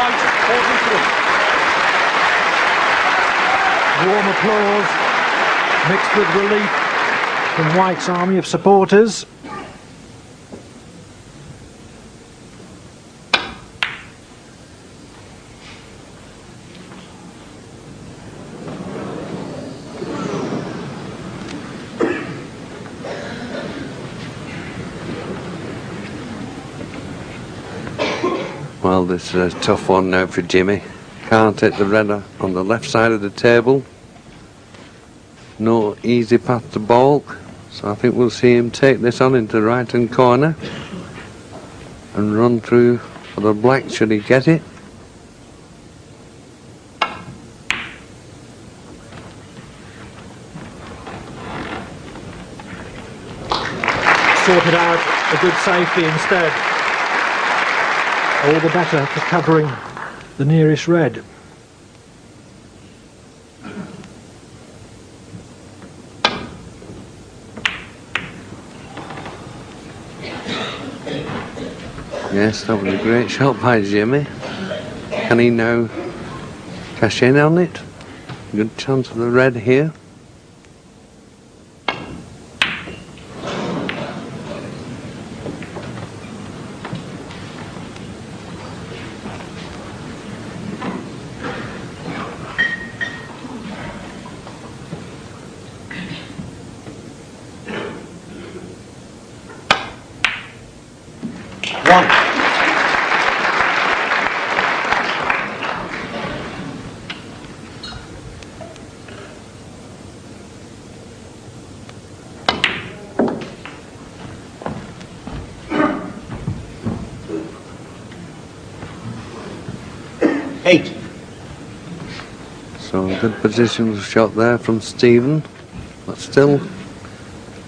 White 43. Warm applause mixed with relief from White's army of supporters. Well, this is a tough one now for Jimmy. Can't hit the red on the left side of the table. No easy path to ball, so I think we'll see him take this on into the right hand corner and run through for the black should he get it. Sorted out a good safety instead. All the better for covering the nearest red. Yes, that was a great shot by Jimmy. Can he now cash in on it? Good chance of the red here. One. Eight. So a good position shot there from Stephen, but still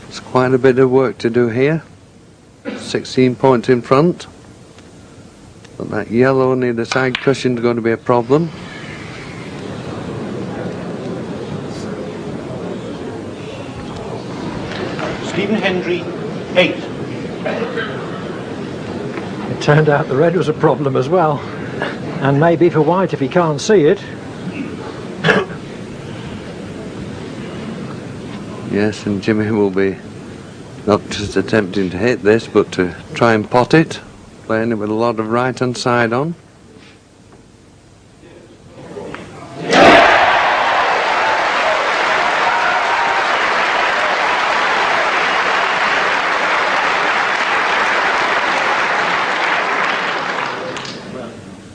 there's quite a bit of work to do here. 16 points in front, but that yellow near the side cushion is going to be a problem. Stephen Hendry 8. It turned out the red was a problem as well, and maybe for White if he can't see it. Yes, and Jimmy will be not just attempting to hit this, but to try and pot it, playing it with a lot of right hand side on.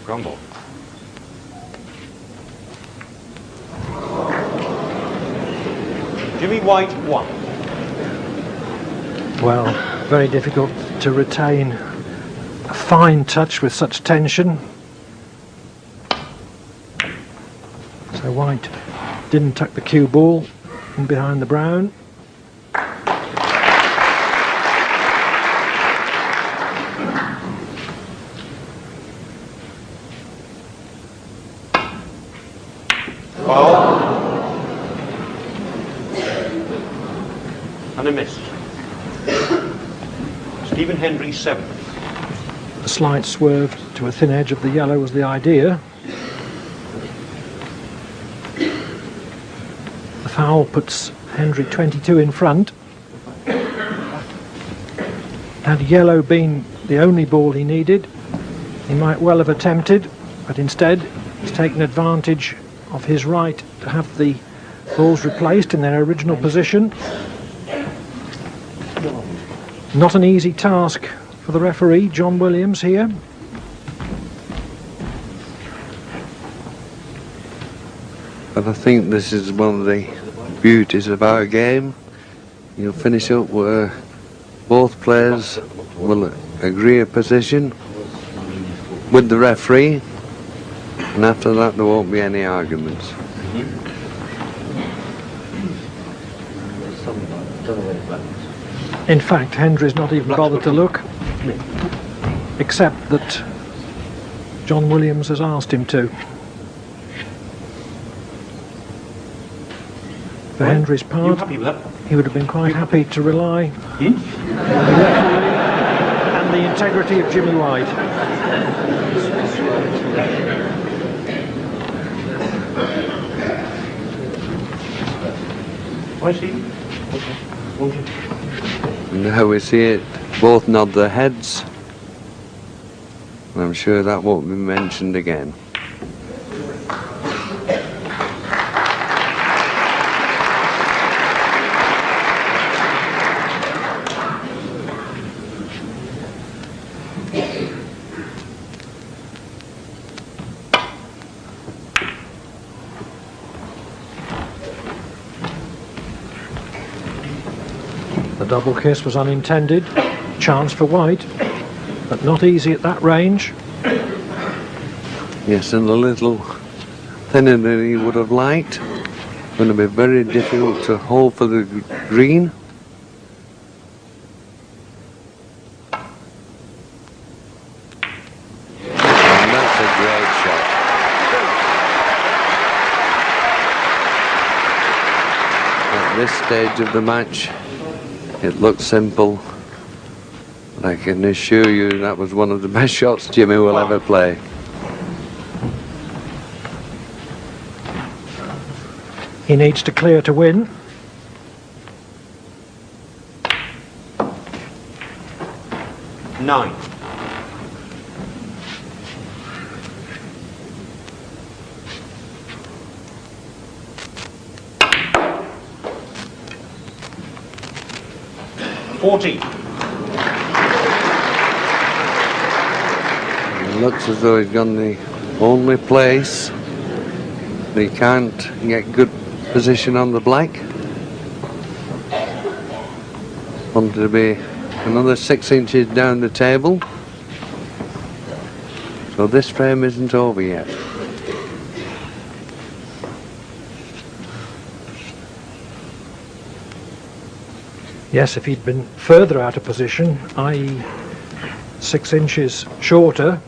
Grumble. Jimmy White 1. Well, very difficult to retain a fine touch with such tension. So White didn't tuck the cue ball in behind the brown. Foul. And a miss. Stephen Hendry 7. A slight swerve to a thin edge of the yellow was the idea. The foul puts Hendry 22 in front. Had yellow been the only ball he needed, he might well have attempted, but instead he's taken advantage of his right to have the balls replaced in their original position. Not an easy task for the referee, John Williams, here. But I think this is one of the beauties of our game. You'll finish up where both players will agree a position with the referee, and after that there won't be any arguments. In fact, Hendry's not even bothered to look, except that John Williams has asked him to. For Hendry's part, he would have been quite happy to rely on the referee and the integrity of Jimmy White. I see. Okay. Now we see it, both nod their heads. I'm sure that won't be mentioned again. The double kiss was unintended. Chance for White, but not easy at that range. Yes, and a little thinner than he would have liked. Going to be very difficult to hold for the green. And that's a great shot. At this stage of the match, it looks simple, but I can assure you that was one of the best shots Jimmy will ever play. He needs to clear to win. Nine. $40. It looks as though he's gone the only place that he can't get good position on the black. Wanted to be another 6 inches down the table. So this frame isn't over yet. Yes, if he'd been further out of position, i.e. 6 inches shorter,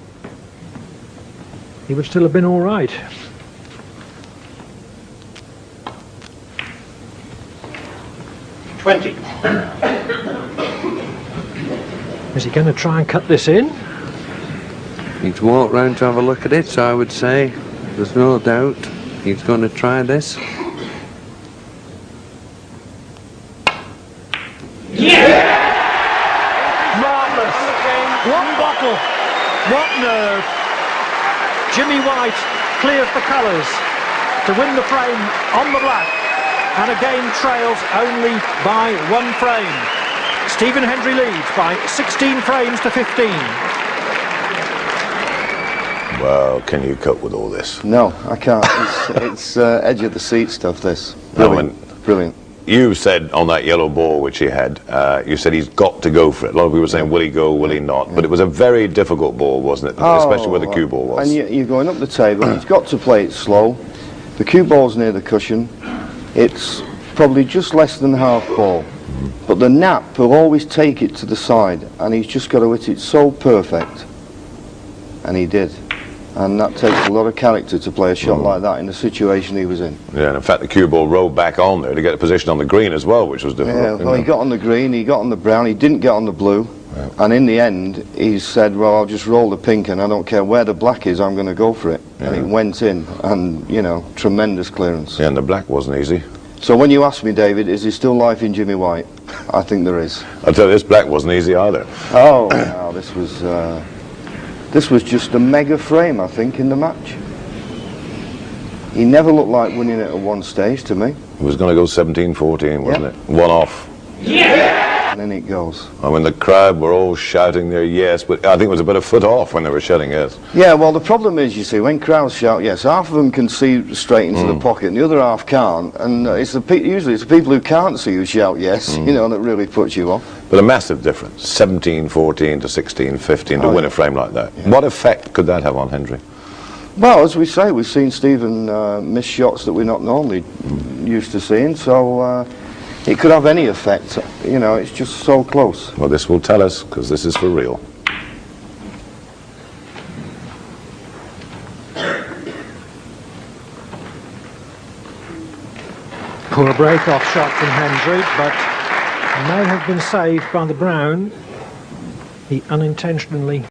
he would still have been all right. $20. Is he going to try and cut this in? He's walked round to have a look at it, so I would say there's no doubt he's going to try this. Marvellous! What bottle! What nerve! Jimmy White clears the colours to win the frame on the black, and again trails only by 1 frame. Stephen Hendry leads by 16 frames to 15. Well, can you cope with all this? No, I can't. It's edge of the seat stuff, this. Brilliant. Brilliant. You said on that yellow ball which he had, you said he's got to go for it. A lot of people were saying, will he go, will he not? But it was a very difficult ball, wasn't it? Especially where the cue ball was. And you're going up the table, he's got to play it slow. The cue ball's near the cushion. It's probably just less than half ball. But the nap will always take it to the side, and he's just got to hit it so perfect. And he did. And that takes a lot of character to play a shot like that in the situation he was in. Yeah, and in fact the cue ball rolled back on there to get a position on the green as well, which was difficult. Yeah, well, he got on the green, he got on the brown, he didn't get on the blue. Yeah. And in the end, he said, well, I'll just roll the pink and I don't care where the black is, I'm going to go for it. Yeah. And it went in, and, you know, tremendous clearance. Yeah, and the black wasn't easy. So when you ask me, David, is there still life in Jimmy White? I think there is. I'll tell you, this black wasn't easy either. Oh, no, this was just a mega frame, I think, in the match. He never looked like winning it at one stage to me. It was going to go 17-14, wasn't it? One off. Yeah! And then it goes. I mean, the crowd were all shouting their yes, but I think it was about a foot off when they were shouting yes. Yeah, well, the problem is, you see, when crowds shout yes, half of them can see straight into the pocket and the other half can't. And usually it's the people who can't see who shout yes, you know, that really puts you off. But a massive difference, 17-14 to 16-15 to win a frame like that. Yeah. What effect could that have on Hendry? Well, as we say, we've seen Stephen miss shots that we're not normally used to seeing, so it could have any effect. You know, it's just so close. Well, this will tell us, because this is for real. Poor break-off shot from Hendry, but may have been saved by the brown. he unintentionally